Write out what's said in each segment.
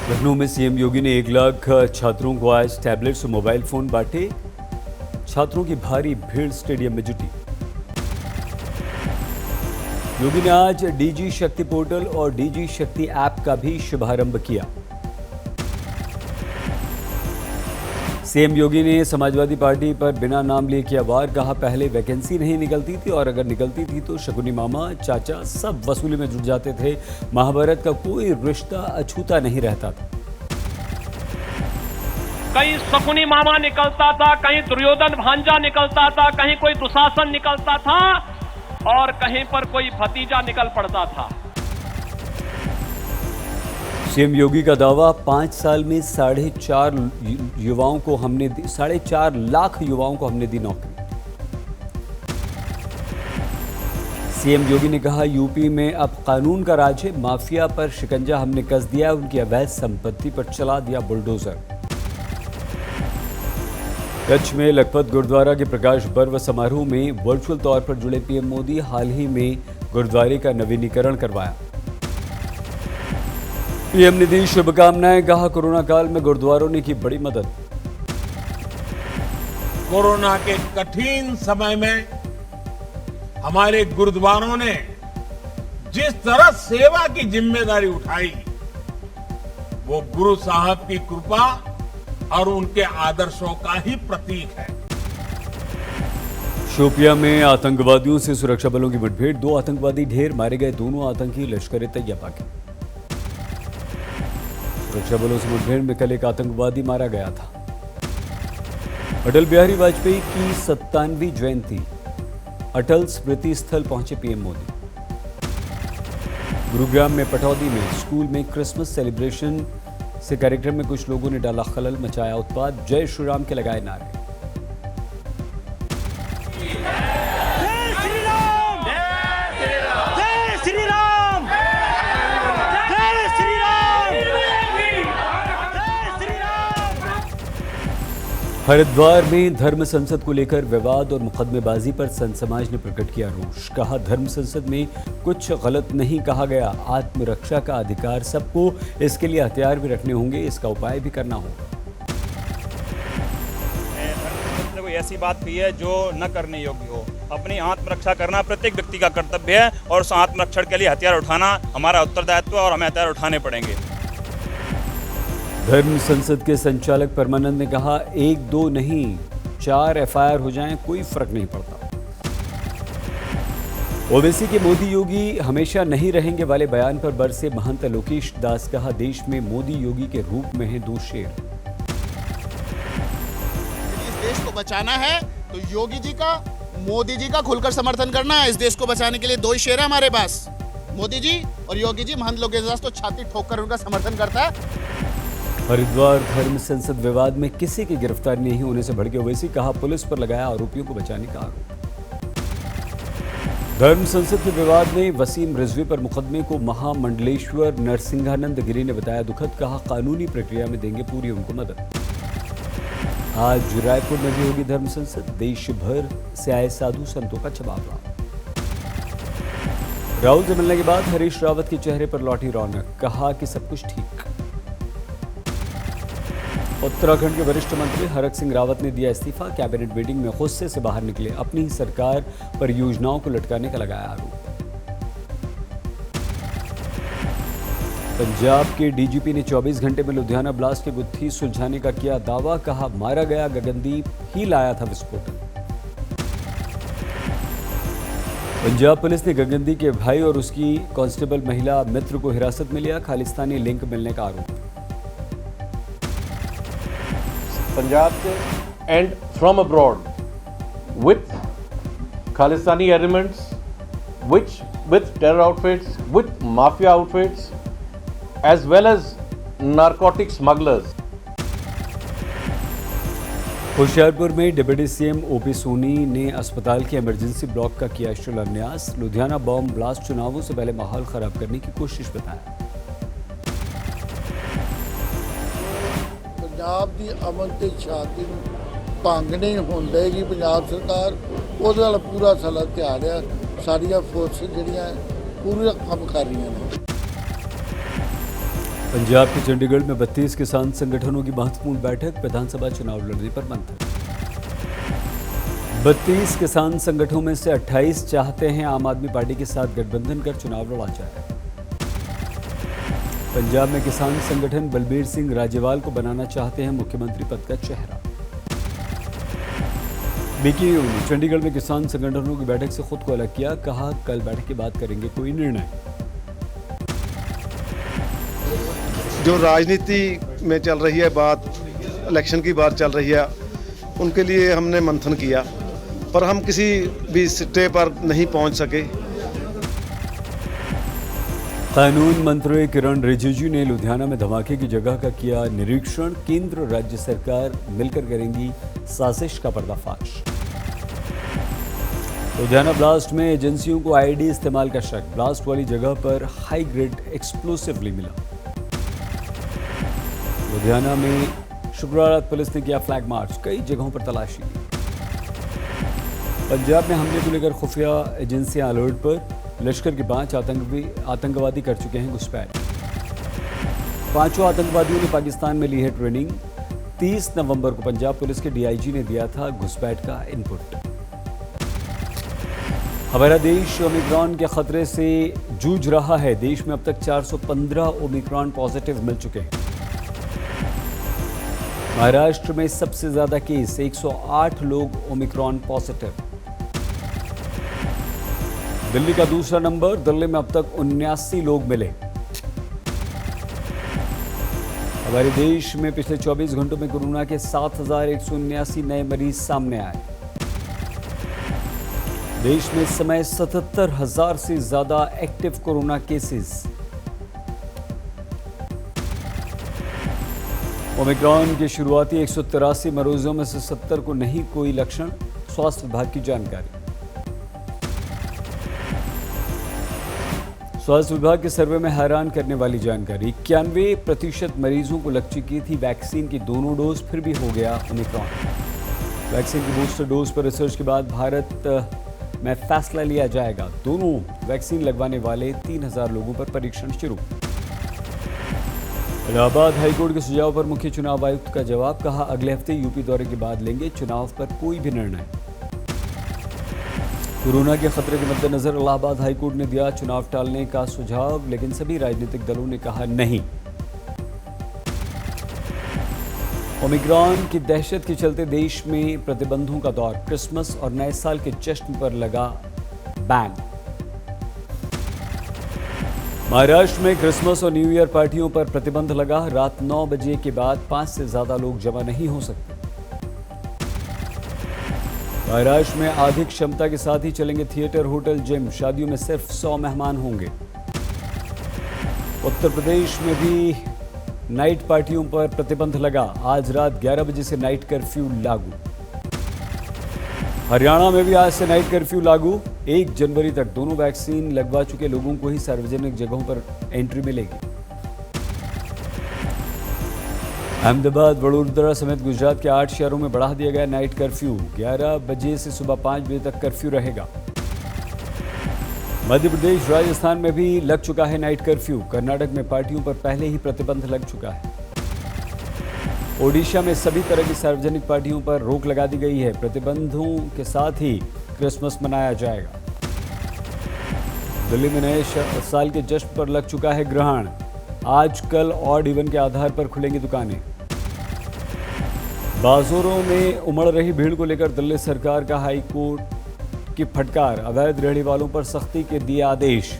लखनऊ में सीएम योगी ने 1 लाख छात्रों को आज टैबलेट्स और मोबाइल फोन बांटे। छात्रों की भारी भीड़ स्टेडियम में जुटी। योगी ने आज डीजी शक्ति पोर्टल और डीजी शक्ति ऐप का भी शुभारंभ किया। सीएम योगी ने समाजवादी पार्टी पर बिना नाम लिए किया वार। कहा, पहले वैकेंसी नहीं निकलती थी और अगर निकलती थी तो शकुनी मामा चाचा सब वसूली में जुट जाते थे। महाभारत का कोई रिश्ता अछूता नहीं रहता था। कहीं शकुनी मामा निकलता था, कहीं दुर्योधन भांजा निकलता था, कहीं कोई दुशासन निकलता था और कहीं पर कोई भतीजा निकल पड़ता था। सीएम योगी का दावा, 5 साल में 4.5 लाख युवाओं को हमने दी नौकरी। सीएम योगी ने कहा, यूपी में अब कानून का राज है। माफिया पर शिकंजा हमने कस दिया, उनकी अवैध संपत्ति पर चला दिया बुलडोजर। कच्छ में लखपत गुरुद्वारा के प्रकाश पर्व समारोह में वर्चुअल तौर पर जुड़े पीएम मोदी। हाल ही में गुरुद्वारे का नवीनीकरण करवाया। पीएम ने दी शुभकामनाएं। कहा, कोरोना काल में गुरुद्वारों ने की बड़ी मदद। कोरोना के कठिन समय में हमारे गुरुद्वारों ने जिस तरह सेवा की जिम्मेदारी उठाई, वो गुरु साहब की कृपा और उनके आदर्शों का ही प्रतीक है। शोपियां में आतंकवादियों से सुरक्षा बलों की मुठभेड़। 2 आतंकवादी ढेर मारे गए। दोनों आतंकी लश्कर-ए-तैयबा के। सुरक्षा बलों से मुठभेड़ में कल एक आतंकवादी मारा गया था। अटल बिहारी वाजपेयी की 97वीं जयंती। अटल स्मृति स्थल पहुंचे पीएम मोदी। गुरुग्राम में पटौदी में स्कूल में क्रिसमस सेलिब्रेशन से कार्यक्रम में कुछ लोगों ने डाला खलल, मचाया उत्पात। जय श्री राम के लगाए नारे। हरिद्वार में धर्म संसद को लेकर विवाद और मुकदमेबाजी पर संत समाज ने प्रकट किया रोष। कहा, धर्म संसद में कुछ गलत नहीं कहा गया। आत्मरक्षा का अधिकार सबको, इसके लिए हथियार भी रखने होंगे, इसका उपाय भी करना होगा। धर्म ने कोई ऐसी बात कही है जो न करने योग्य हो। अपनी आत्मरक्षा करना प्रत्येक व्यक्ति का कर्तव्य है और उस आत्मरक्षण के लिए हथियार उठाना हमारा उत्तरदायित्व है और हमें हथियार उठाने पड़ेंगे। धर्म संसद के संचालक परमानंद ने कहा, 1-2 नहीं 4 एफआईआर हो जाएं, कोई फर्क नहीं पड़ता। ओवैसी के मोदी योगी हमेशा नहीं रहेंगे वाले बयान पर बरसे महंत लोकेश दास। कहा, देश में मोदी योगी के रूप में हैं 2 शेर। इस देश को बचाना है तो योगी जी का, मोदी जी का खुलकर समर्थन करना है। इस देश को बचाने के लिए 2 ही शेर है हमारे पास, मोदी जी और योगी जी। महंत लोकेश दास तो छाती ठोककर उनका समर्थन करता है। हरिद्वार धर्म संसद विवाद में किसी की गिरफ्तारी नहीं होने से भड़के ओवैसी। कहा, पुलिस पर लगाया आरोपियों को बचाने का आरोप। धर्म संसद के विवाद में वसीम रिजवी पर मुकदमे को महामंडलेश्वर नरसिंहानंद गिरी ने बताया दुखद। कहा, कानूनी प्रक्रिया में देंगे पूरी उनको मदद। आज रायपुर में भी होगी धर्म संसद। देश भर से आए साधु संतों का जवाब। राहुल से मिलने के बाद हरीश रावत के चेहरे पर लौटी रौनक। कहा कि सब कुछ ठीक। उत्तराखंड के वरिष्ठ मंत्री हरक सिंह रावत ने दिया इस्तीफा। कैबिनेट मीटिंग में गुस्से से बाहर निकले। अपनी ही सरकार पर योजनाओं को लटकाने का लगाया आरोप। पंजाब के डीजीपी ने 24 घंटे में लुधियाना ब्लास्ट की गुत्थी सुलझाने का किया दावा। कहा, मारा गया गगनदीप ही लाया था विस्फोटक। पंजाब पुलिस ने गगनदीप के भाई और उसकी कांस्टेबल महिला मित्र को हिरासत में लिया। खालिस्तानी लिंक मिलने का आरोप। Punjab and from abroad with Khalistani elements, with terror outfits, with mafia outfits, as well as narcotic smugglers. Hoshiarpur में डिप्टी सीएम ओपी सोनी ने अस्पताल के इमरजेंसी ब्लॉक का किया शिलान्यास। लुधियाना बॉम्ब ब्लास्ट चुनावों से पहले माहौल खराब करने की कोशिश बताया। ਪੰਜਾਬ ਦੀ ਅਮਨ ਤੇ ਸ਼ਾਂਤੀ ਨੂੰ ਭੰਗ ਨਹੀਂ ਹੋਣ ਦੇਗੀ ਪੰਜਾਬ ਸਰਕਾਰ, ਉਹਦੇ ਨਾਲ ਪੂਰਾ ਸਾਲਾ ਧਿਆਨ ਹੈ। ਸਾਡੀਆਂ ਫੋਰਸ ਜਿਹੜੀਆਂ ਪੂਰਾ ਕੰਮ ਕਰ ਰਹੀਆਂ ਨੇ। पंजाब के चंडीगढ़ में 32 किसान संगठनों की महत्वपूर्ण बैठक, विधानसभा चुनाव लड़ने पर मंथन। 32 किसान संगठनों में से 28 चाहते हैं आम आदमी पार्टी के साथ गठबंधन कर चुनाव लड़ा जाए। पंजाब में किसान संगठन बलबीर सिंह राजेवाल को बनाना चाहते हैं मुख्यमंत्री पद का चेहरा। बीकेयू ने चंडीगढ़ में किसान संगठनों की बैठक से खुद को अलग किया, कहा कल बैठक के बाद करेंगे कोई निर्णय। जो राजनीति में चल रही है बात, इलेक्शन की बात चल रही है, उनके लिए हमने मंथन किया, पर हम किसी भी सिट्टे पर नहीं पहुंच सके। कानून मंत्री किरण रिजिजू ने लुधियाना में धमाके की जगह का किया निरीक्षण, केंद्र राज्य सरकार मिलकर करेंगी साजिश का पर्दाफाश। लुधियाना ब्लास्ट में एजेंसियों को आईडी इस्तेमाल का शक, ब्लास्ट वाली जगह पर हाई ग्रेड एक्सप्लोसिव मिला। लुधियाना में शुक्रवार रात पुलिस ने किया फ्लैग मार्च, कई जगहों पर तलाशी। पंजाब में हमले को लेकर खुफिया एजेंसियां अलर्ट पर, लश्कर के 5 आतंकवादी कर चुके हैं घुसपैठ। 5 आतंकवादियों ने पाकिस्तान में ली है ट्रेनिंग। 30 नवंबर को पंजाब पुलिस के डीआईजी ने दिया था घुसपैठ का इनपुट। हमारा देश ओमिक्रॉन के खतरे से जूझ रहा है, देश में अब तक 415 ओमिक्रॉन पॉजिटिव मिल चुके हैं। महाराष्ट्र में सबसे ज्यादा केस, 108 लोग ओमिक्रॉन पॉजिटिव। दिल्ली का दूसरा नंबर, दिल्ली में अब तक 79 लोग मिले। हमारे देश में पिछले 24 घंटों में कोरोना के 7,179 नए मरीज सामने आए। देश में इस समय 77,000 से ज्यादा एक्टिव कोरोना केसेस। ओमिक्रॉन के शुरुआती 183 मरीजों में से 70 को नहीं कोई लक्षण, स्वास्थ्य विभाग की जानकारी। स्वास्थ्य विभाग के सर्वे में हैरान करने वाली जानकारी, 91% मरीजों को लग चुकी थी वैक्सीन की दोनों डोज, फिर भी हो गया ओमिक्रॉन। वैक्सीन की बूस्टर डोज पर रिसर्च के बाद भारत में फैसला लिया जाएगा। दोनों वैक्सीन लगवाने वाले 3,000 लोगों पर परीक्षण शुरू। इलाहाबाद हाईकोर्ट के सुझाव पर मुख्य चुनाव आयुक्त का जवाब, कहा अगले हफ्ते यूपी दौरे के बाद लेंगे चुनाव पर कोई भी निर्णय। कोरोना के खतरे के मद्देनजर इलाहाबाद हाईकोर्ट ने दिया चुनाव टालने का सुझाव, लेकिन सभी राजनीतिक दलों ने कहा नहीं। ओमिक्रॉन की दहशत के चलते देश में प्रतिबंधों का दौर, क्रिसमस और नए साल के जश्न पर लगा बैन। महाराष्ट्र में क्रिसमस और न्यू ईयर पार्टियों पर प्रतिबंध लगा, रात 9 बजे के बाद 5 से ज्यादा लोग जमा नहीं हो सकते। महाराष्ट्र में अधिक क्षमता के साथ ही चलेंगे थिएटर, होटल, जिम, शादियों में सिर्फ 100 मेहमान होंगे। उत्तर प्रदेश में भी नाइट पार्टियों पर प्रतिबंध लगा, आज रात 11 बजे से नाइट कर्फ्यू लागू। हरियाणा में भी आज से नाइट कर्फ्यू लागू, 1 जनवरी तक दोनों वैक्सीन लगवा चुके लोगों को ही सार्वजनिक जगहों पर एंट्री मिलेगी। अहमदाबाद, वडोदरा समेत गुजरात के 8 शहरों में बढ़ा दिया गया नाइट कर्फ्यू, 11 बजे से सुबह 5 बजे तक कर्फ्यू रहेगा। मध्य प्रदेश, राजस्थान में भी लग चुका है नाइट कर्फ्यू, कर्नाटक में पार्टियों पर पहले ही प्रतिबंध लग चुका है। ओडिशा में सभी तरह की सार्वजनिक पार्टियों पर रोक लगा दी गई है, प्रतिबंधों के साथ ही क्रिसमस मनाया जाएगा। दिल्ली में नए साल के जश्न पर लग चुका है ग्रहण, आज कल ऑड इवन के आधार पर खुलेंगी दुकानें। बाजारों में उमड़ रही भीड़ को लेकर दिल्ली सरकार का हाई कोर्ट की फटकार, अवैध रेहड़ी वालों पर सख्ती के दिए आदेश।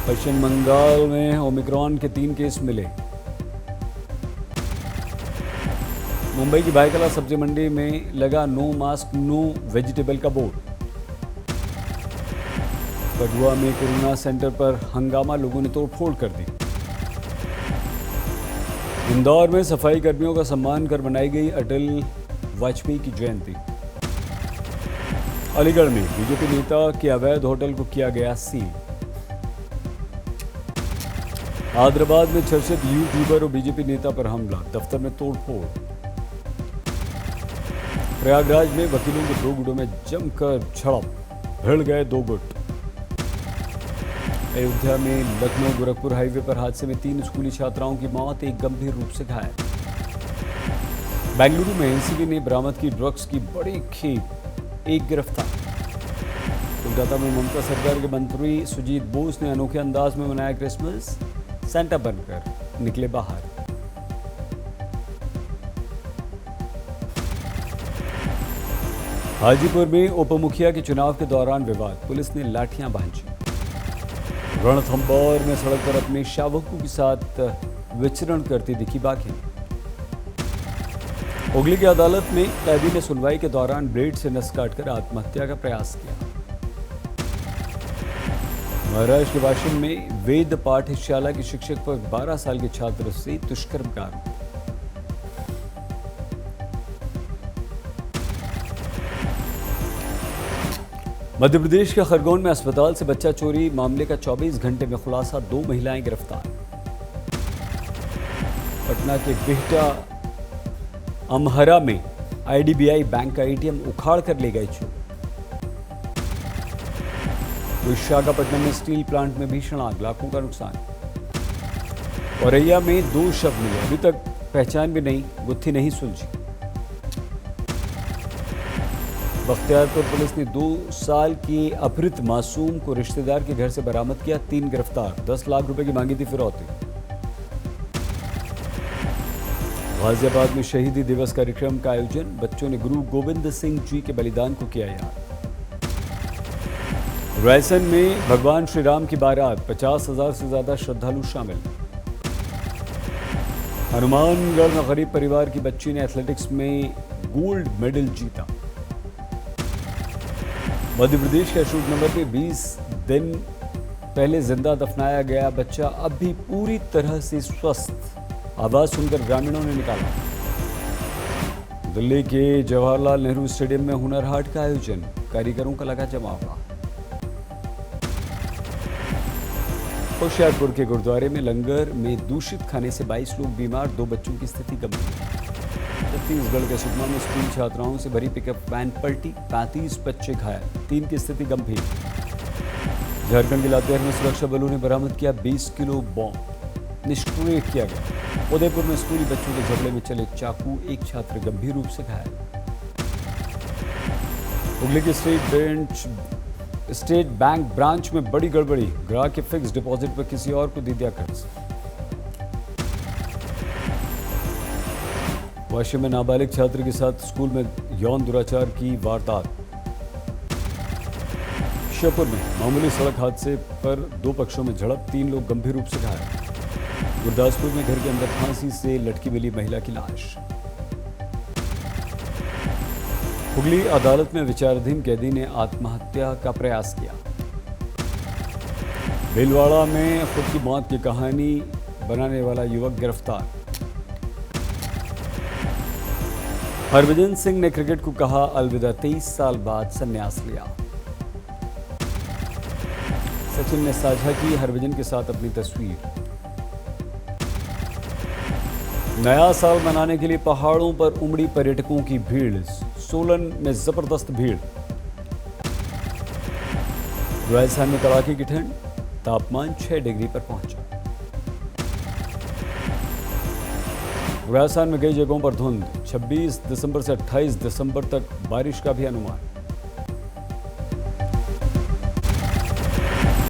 पश्चिम बंगाल में ओमिक्रॉन के 3 केस मिले। मुंबई की भायखला सब्जी मंडी में लगा नो मास्क नो वेजिटेबल का बोर्ड। कठुआ में कोरोना सेंटर पर हंगामा, लोगों ने तोड़फोड़ कर दी। इंदौर में सफाई कर्मियों का सम्मान कर मनाई गई अटल वाजपेयी की जयंती। अलीगढ़ में बीजेपी नेता के अवैध होटल को किया गया सील। हैदराबाद में चर्चित यूट्यूबर और बीजेपी नेता पर हमला, दफ्तर में तोड़फोड़। प्रयागराज में वकीलों के 2 गुटों में जमकर झड़प, भिड़ गए 2 गुट। अयोध्या में लखनऊ गोरखपुर हाईवे पर हादसे में 3 स्कूली छात्राओं की मौत, एक गंभीर रूप से घायल। बेंगलुरु में एनसीबी ने बरामद की ड्रग्स की बड़ी खेप, एक गिरफ्तार। कोलकाता में ममता सरकार के मंत्री सुजीत बोस ने अनोखे अंदाज में मनाया क्रिसमस, सेंटा बनकर निकले बाहर। हाजीपुर में उपमुखिया के चुनाव के दौरान विवाद, पुलिस ने लाठियां भांजी। रणथंभौर में सड़क पर अपने शावकों के साथ विचरण करती दिखी बाघिन। हुगली की अदालत में कैदी ने सुनवाई के दौरान ब्लेड से नस काटकर आत्महत्या का प्रयास किया। महाराष्ट्र के वाशिम में वेद पाठशाला के शिक्षक पर 12 साल के छात्र से दुष्कर्म का आरोप। मध्य प्रदेश के खरगोन में अस्पताल से बच्चा चोरी मामले का 24 घंटे में खुलासा, 2 महिलाएं गिरफ्तार। पटना के बिहटा अमहरा में आईडीबीआई बैंक का एटीएम उखाड़ कर ले गए चोर। विशाखापट्टनम में स्टील प्लांट में भीषण आग, लाखों का नुकसान। औरैया में 2 शव मिले, अभी तक पहचान भी नहीं, गुत्थी नहीं सुलझी। बख्तियारपुर पुलिस ने 2 साल के अपहृत मासूम को रिश्तेदार के घर से बरामद किया, 3 गिरफ्तार, 10 लाख रुपए की मांगी थी फिरौती। गाजियाबाद में शहीदी दिवस कार्यक्रम का आयोजन, बच्चों ने गुरु गोविंद सिंह जी के बलिदान को किया याद। रायसन में भगवान श्री राम की बारात, 50,000 से ज्यादा श्रद्धालु शामिल। हनुमानगढ़ में गरीब परिवार की बच्ची ने एथलेटिक्स में गोल्ड मेडल जीता। मध्य प्रदेश के अशोकनगर में 20 दिन पहले जिंदा दफनाया गया बच्चा अब भी पूरी तरह से स्वस्थ, आवाज सुनकर ग्रामीणों ने निकाला। दिल्ली के जवाहरलाल नेहरू स्टेडियम में हुनर हाट का आयोजन, कारीगरों का लगा जमावड़ा। होशियारपुर के गुरुद्वारे में लंगर में दूषित खाने से 22 लोग बीमार, 2 बच्चों की स्थिति गंभीर। छत्तीसगढ़ के सुकमा में स्कूल छात्राओं से भरी पिकअप वैन पलटी, 35 बच्चे घायल, 3 की स्थिति गंभीर। झारखंड के लातेहार में सुरक्षा बलों ने बरामद किया 20 किलो बॉम्ब, निष्क्रिय किया गया। उदयपुर में स्कूली बच्चों के झगड़े में चले चाकू, एक छात्र गंभीर रूप से घायल। हुगली के स्टेट बैंक ब्रांच में बड़ी गड़बड़ी, ग्राहक के फिक्स डिपॉजिट पर किसी और को दे दिया कर्ज। वाशिम में नाबालिग छात्र के साथ स्कूल में यौन दुराचार की वारदात। श्योपुर में मामूली सड़क हादसे पर 2 पक्षों में झड़प, 3 लोग गंभीर रूप से घायल। गुरदासपुर में घर के अंदर फांसी से लटकी मिली महिला की लाश। हुगली अदालत में विचाराधीन कैदी ने आत्महत्या का प्रयास किया। भीलवाड़ा में खुद की मौत की कहानी बनाने वाला युवक गिरफ्तार। हरभजन सिंह ने क्रिकेट को कहा अलविदा, 23 साल बाद संन्यास लिया। सचिन ने साझा की हरभजन के साथ अपनी तस्वीर। नया साल मनाने के लिए पहाड़ों पर उमड़ी पर्यटकों की भीड़, सोलन में जबरदस्त भीड़। राजस्थान में कड़ाके की ठंड, तापमान 6 डिग्री पर पहुंचा। राजस्थान में कई जगहों पर धुंध, 26 दिसंबर से 28 दिसंबर तक बारिश का भी अनुमान।